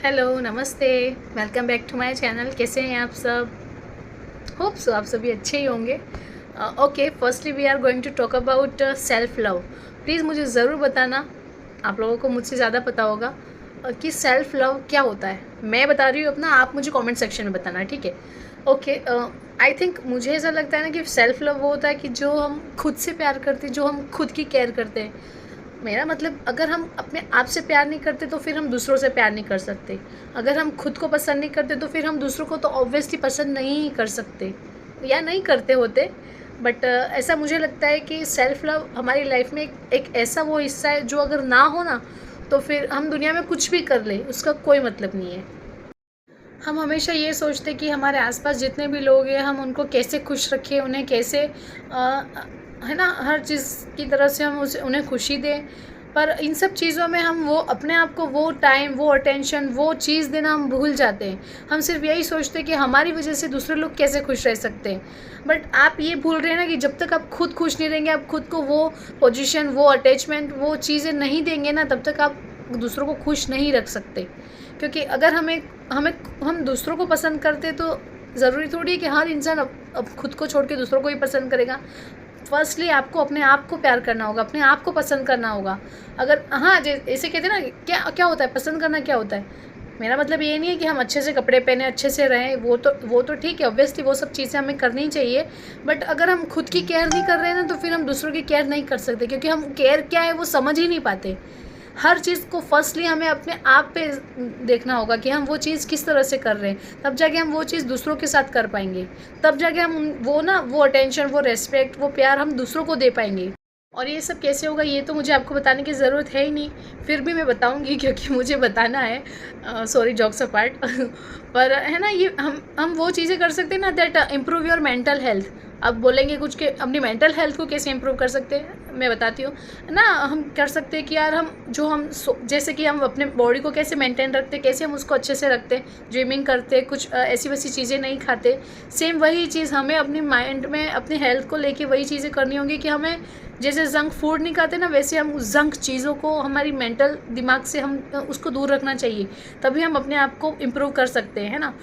Hello, नमस्ते, welcome back to my channel. कैसे हैं आप सब? होप सो आप सभी अच्छे ही होंगे। Okay, firstly we are going to talk about self love. Please मुझे ज़रूर बताना, आप लोगों को मुझसे ज़्यादा पता होगा कि सेल्फ लव क्या होता है। मैं बता रही हूँ अपना, आप मुझे कमेंट सेक्शन में बताना, ठीक है? ओके, आई थिंक मुझे ऐसा लगता है ना कि सेल्फ लव वो होता है कि जो हम खुद से प्यार करते हैं, जो हम खुद की केयर करते हैं। मेरा मतलब, अगर हम अपने आप से प्यार नहीं करते तो फिर हम दूसरों से प्यार नहीं कर सकते। अगर हम खुद को पसंद नहीं करते तो फिर हम दूसरों को तो ऑब्वियसली पसंद नहीं कर सकते या नहीं करते होते। बट ऐसा मुझे लगता है कि सेल्फ लव हमारी लाइफ में एक ऐसा वो हिस्सा है जो अगर ना हो ना, तो फिर हम दुनिया में कुछ भी कर ले उसका कोई मतलब नहीं है। हम हमेशा ये सोचते कि हमारे आसपास जितने भी लोग हैं हम उनको कैसे खुश रखें, उन्हें कैसे है ना, हर चीज़ की तरह से हम उन्हें खुशी दें। पर इन सब चीज़ों में हम वो अपने आप को वो टाइम, वो अटेंशन, वो चीज़ देना हम भूल जाते हैं। हम सिर्फ यही सोचते हैं कि हमारी वजह से दूसरे लोग कैसे खुश रह सकते हैं। बट आप ये भूल रहे हैं ना कि जब तक आप खुद खुश नहीं रहेंगे, आप खुद को वो पोजीशन, वो अटैचमेंट, वो चीज़ें नहीं देंगे ना, तब तक आप दूसरों को खुश नहीं रख सकते। क्योंकि अगर हमें हमें हम दूसरों को पसंद करते तो ज़रूरी थोड़ी है कि हर इंसान अब खुद को छोड़ के दूसरों को ही पसंद करेगा। फर्स्टली आपको अपने आप को प्यार करना होगा, अपने आप को पसंद करना होगा। अगर हाँ, जैसे कहते हैं ना, क्या क्या होता है पसंद करना, क्या होता है? मेरा मतलब ये नहीं है कि हम अच्छे से कपड़े पहने, अच्छे से रहें, वो तो ठीक है, ऑब्वियसली वो सब चीज़ें हमें करनी चाहिए। बट अगर हम खुद की केयर नहीं कर रहे हैं ना, तो फिर हम दूसरों की केयर नहीं कर सकते, क्योंकि हम केयर क्या है वो समझ ही नहीं पाते। हर चीज़ को फर्स्टली हमें अपने आप पे देखना होगा कि हम वो चीज़ किस तरह से कर रहे हैं, तब जाके हम वो चीज़ दूसरों के साथ कर पाएंगे। तब जाके हम वो अटेंशन, वो रेस्पेक्ट, वो प्यार हम दूसरों को दे पाएंगे। और ये सब कैसे होगा ये तो मुझे आपको बताने की ज़रूरत है ही नहीं, फिर भी मैं बताऊंगी क्योंकि मुझे बताना है। Sorry, jokes apart. पर है ना, ये हम वो चीज़ें कर सकते हैं ना that improve your mental health. अब बोलेंगे कुछ के अपनी मेंटल हेल्थ को कैसे इम्प्रूव कर सकते हैं, मैं बताती हूँ ना। हम कर सकते हैं कि यार जैसे कि हम अपने बॉडी को कैसे मेंटेन रखते हैं, कैसे हम उसको अच्छे से रखते हैं, जिमिंग करते हैं, कुछ ऐसी वैसी चीज़ें नहीं खाते। सेम वही चीज़ हमें अपनी माइंड में अपनी हेल्थ को लेके वही चीज़ें करनी होंगी कि हमें जैसे जंक फूड नहीं खाते ना, वैसे हम उस जंक चीज़ों को हमारी मेंटल दिमाग से हम उसको दूर रखना चाहिए। तभी हम अपने आप को इम्प्रूव कर सकते हैं, है ना।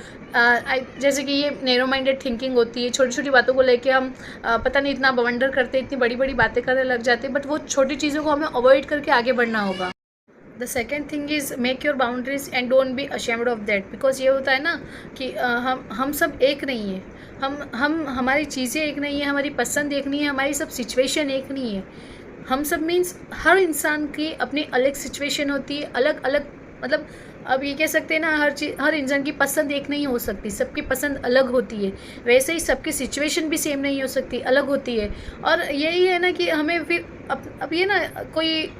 जैसे कि ये नैरो माइंडेड थिंकिंग होती है, छोटी छोटी बातों को लेके हम पता नहीं इतना बवंडर करते, इतनी बड़ी बड़ी बातें करने लग जाते हैं। बट वो छोटी चीज़ों को हमें अवॉइड करके आगे बढ़ना होगा। The second thing is make your boundaries and don't be ashamed of that. Because ये होता है ना कि हम सब एक नहीं है। हम हमारी चीज़ें एक नहीं है, हमारी पसंद एक नहीं है, हमारी सब सिचुएशन एक नहीं है। हम सब मीन्स हर इंसान की अपनी अलग सिचुएशन होती है, अलग अलग, मतलब अब ये कह सकते हैं ना, हर इंसान की पसंद एक नहीं हो सकती, सबकी पसंद अलग होती है। वैसे ही सबकी सिचुएशन भी सेम नहीं हो सकती, अलग होती है। और यही है ना कि हमें फिर अब ये ना, कोई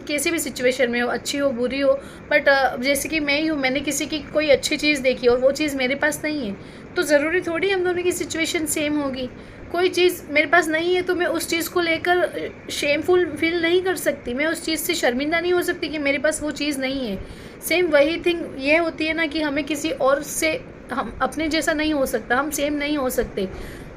कैसी भी सिचुएशन में हो, अच्छी हो बुरी हो, बट जैसे कि मैं ही हूँ, मैंने किसी की कोई अच्छी चीज़ देखी और वो चीज़ मेरे पास नहीं है, तो ज़रूरी थोड़ी हम दोनों की सिचुएशन सेम होगी। कोई चीज़ मेरे पास नहीं है तो मैं उस चीज़ को लेकर शेमफुल फील नहीं कर सकती, मैं उस चीज़ से शर्मिंदा नहीं हो सकती कि मेरे पास वो चीज़ नहीं है। सेम वही थिंग ये होती है ना कि हमें किसी और से, हम अपने जैसा नहीं हो सकता, हम सेम नहीं हो सकते।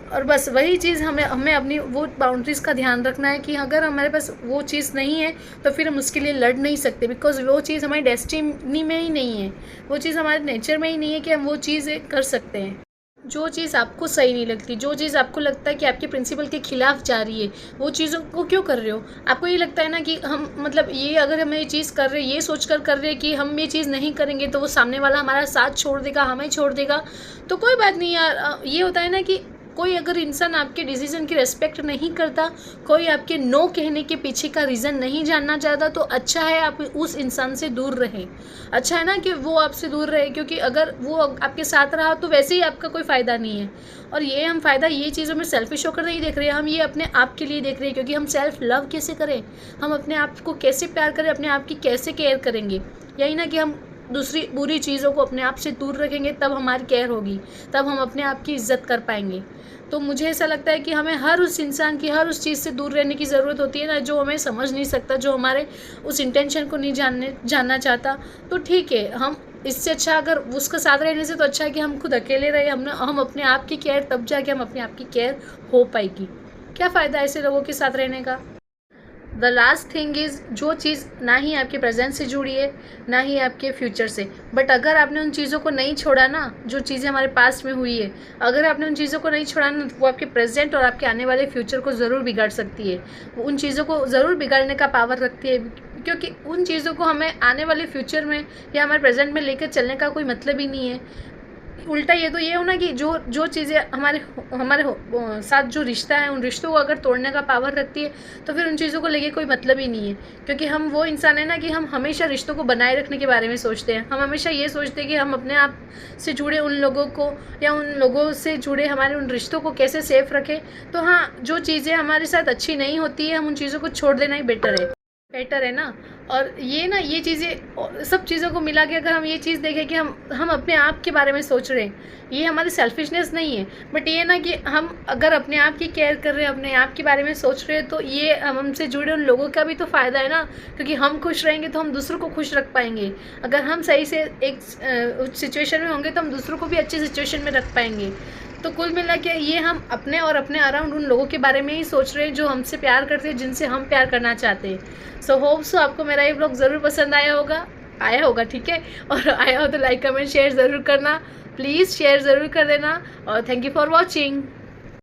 और बस वही चीज़ हमें हमें अपनी वो बाउंड्रीज़ का ध्यान रखना है कि अगर हमारे पास वो चीज़ नहीं है तो फिर हम उसके लिए लड़ नहीं सकते, बिकॉज वो चीज़ हमारी डेस्टिनी में ही नहीं है, वो चीज़ हमारे नेचर में ही नहीं है कि हम वो चीज़ कर सकते हैं। जो चीज़ आपको सही नहीं लगती, जो चीज़ आपको लगता है कि आपके प्रिंसिपल के खिलाफ जा रही है, वो चीज़ों को क्यों कर रहे हो? आपको ये लगता है ना कि हम, मतलब ये अगर हम ये चीज़ कर रहे हैं, ये सोच कर रहे हैं कि हम ये चीज़ नहीं करेंगे तो वो सामने वाला हमारा साथ छोड़ देगा, हमें छोड़ देगा, तो कोई बात नहीं यार। ये होता है ना कि कोई अगर इंसान आपके डिसीजन की रिस्पेक्ट नहीं करता, कोई आपके नो कहने के पीछे का रीज़न नहीं जानना चाहता, तो अच्छा है आप उस इंसान से दूर रहें। अच्छा है ना कि वो आपसे दूर रहे, क्योंकि अगर वो आपके साथ रहा तो वैसे ही आपका कोई फ़ायदा नहीं है। और ये हम फ़ायदा ये चीज़ों में सेल्फिश होकर नहीं देख रहे हैं, हम ये अपने आप के लिए देख रहे हैं, क्योंकि हम सेल्फ लव कैसे करें, हम अपने आप को कैसे प्यार करें, अपने आप की कैसे केयर करेंगे। यही ना कि हम दूसरी बुरी चीज़ों को अपने आप से दूर रखेंगे, तब हमारी केयर होगी, तब हम अपने आप की इज़्ज़त कर पाएंगे। तो मुझे ऐसा लगता है कि हमें हर उस इंसान की, हर उस चीज़ से दूर रहने की ज़रूरत होती है ना, जो हमें समझ नहीं सकता, जो हमारे उस इंटेंशन को नहीं जानना चाहता। तो ठीक है, हम इससे अच्छा, अगर उसका साथ रहने से तो अच्छा है कि हम खुद अकेले रहे, हम अपने आप की केयर, तब जाके हम अपने आप की केयर हो पाएगी। क्या फ़ायदा ऐसे लोगों के साथ रहने का? द लास्ट थिंग इज़, जो चीज़ ना ही आपके प्रेजेंट से जुड़ी है ना ही आपके फ्यूचर से, बट अगर आपने उन चीज़ों को नहीं छोड़ा ना, जो चीज़ें हमारे पास्ट में हुई है, अगर आपने उन चीज़ों को नहीं छोड़ा ना, वो आपके प्रेजेंट और आपके आने वाले फ्यूचर को ज़रूर बिगाड़ सकती है। वो उन चीज़ों को ज़रूर बिगाड़ने का पावर रखती है, क्योंकि उन चीज़ों को हमें आने वाले फ्यूचर में या हमारे प्रेजेंट में लेकर चलने का कोई मतलब ही नहीं है। उल्टा ये तो ये हो ना कि जो जो चीज़ें हमारे हमारे साथ जो रिश्ता है, उन रिश्तों को अगर तोड़ने का पावर रखती है, तो फिर उन चीज़ों को लेके कोई मतलब ही नहीं है। क्योंकि हम वो इंसान है ना कि हम हमेशा रिश्तों को बनाए रखने के बारे में सोचते हैं। हम हमेशा ये सोचते हैं कि हम अपने आप से जुड़े उन लोगों को या उन लोगों से जुड़े हमारे उन रिश्तों को कैसे सेफ रखें। तो हाँ, जो चीज़ें हमारे साथ अच्छी नहीं होती है, हम उन चीज़ों को छोड़ देना ही बेटर है ना। और ये चीज़ें, सब चीज़ों को मिला के अगर हम ये चीज़ देखें कि हम अपने आप के बारे में सोच रहे हैं, ये हमारी सेल्फिशनेस नहीं है, बट ये ना कि हम अगर अपने आप की केयर कर रहे हैं, अपने आप के बारे में सोच रहे हैं, तो ये हमसे जुड़े उन लोगों का भी तो फ़ायदा है ना। क्योंकि हम खुश रहेंगे तो हम दूसरों को खुश रख पाएंगे। अगर हम सही से एक सिचुएशन में होंगे तो हम दूसरों को भी अच्छी सिचुएशन में रख पाएंगे। तो कुल मिला के ये हम अपने और अपने अराउंड उन लोगों के बारे में ही सोच रहे हैं जो हमसे प्यार करते हैं, जिनसे हम प्यार करना चाहते हैं। सो होप्स आपको मेरा ये ब्लॉग ज़रूर पसंद आया होगा, ठीक है। और आया हो तो लाइक कमेंट शेयर ज़रूर करना, प्लीज़ शेयर ज़रूर कर देना। और थैंक यू फॉर वॉचिंग।